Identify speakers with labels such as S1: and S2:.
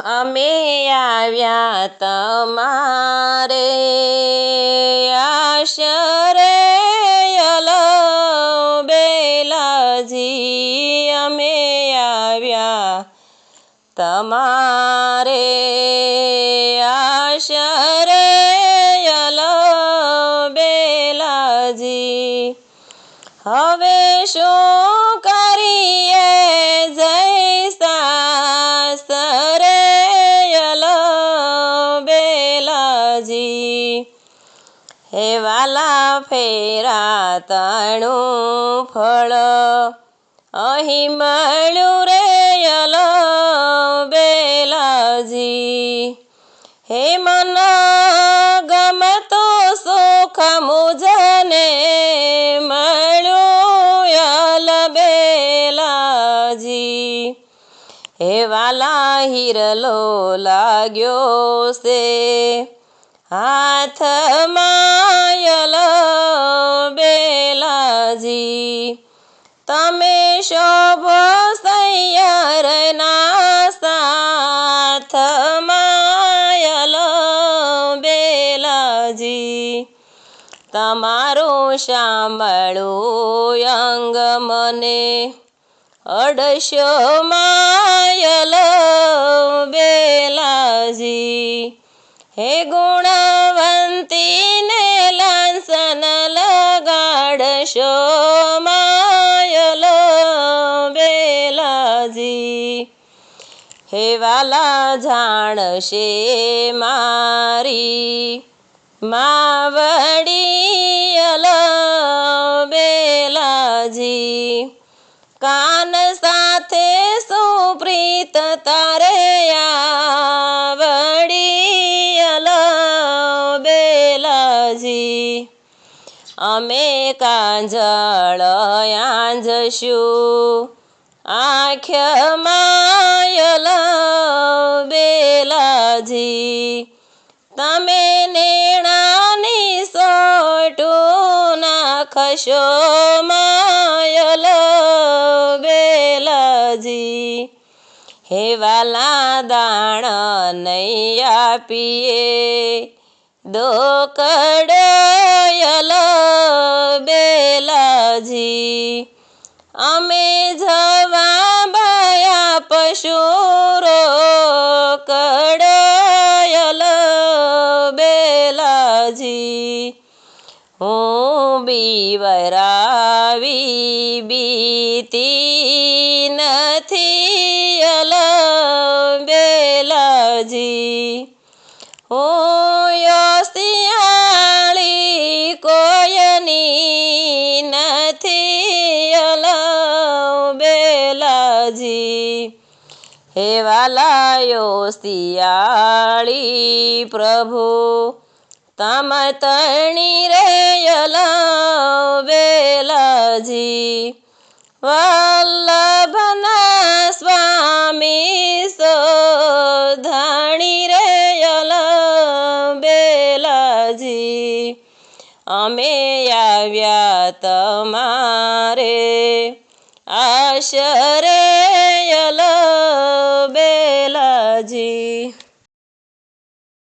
S1: અમે આવ્યા તમારે આશરે બેલાજી, અમે આવ્યા તમારે આશરે બેલાજી. હવે શું કરીએ જય સાસરે બેલાજી. હે વાલા ફેરા તણું ફળ અહીં મળ્યું રે બેલાજી. હે મન ગમતો સુખ મુજને મળ્યું બેલાજી. હે વાલા હિરલો લાગ્યો છે હાથમાં બેલાજી. તમે શોભો સૈયરના સાથમાં બેલાજી. તમારું સાંભળું અંગ મને અડશો બેલાજી. હે ગુણવંતીને લાંછન લગાડશો બેલાજી. હે વાલા જાણશે મારી માવડી બેલાજી. કાન સાથે સુપ્રીત તારે આવડી બેલાજી. અમે કાંજળ આંજશું આંખમાં બેલાજી. તમે નેણાની સોટું નાખશો બેલાજી. હે વાલા દાણ નહીં આપીએ દોકડો બેલાજી. અમે જવાબ આપશું રોકડો બેલાજી. હું બીવરાવી બીતી નથી બેલાજી. હું યશિયાળી કોયની નથી બેલાજી. હે વાલા યશિયાળી પ્રભુ તમ તણી રે બેલાજી. વલ્લભના સ્વામી શોધણી રે બેલાજી. અમે આવ્યા તમારે આશરે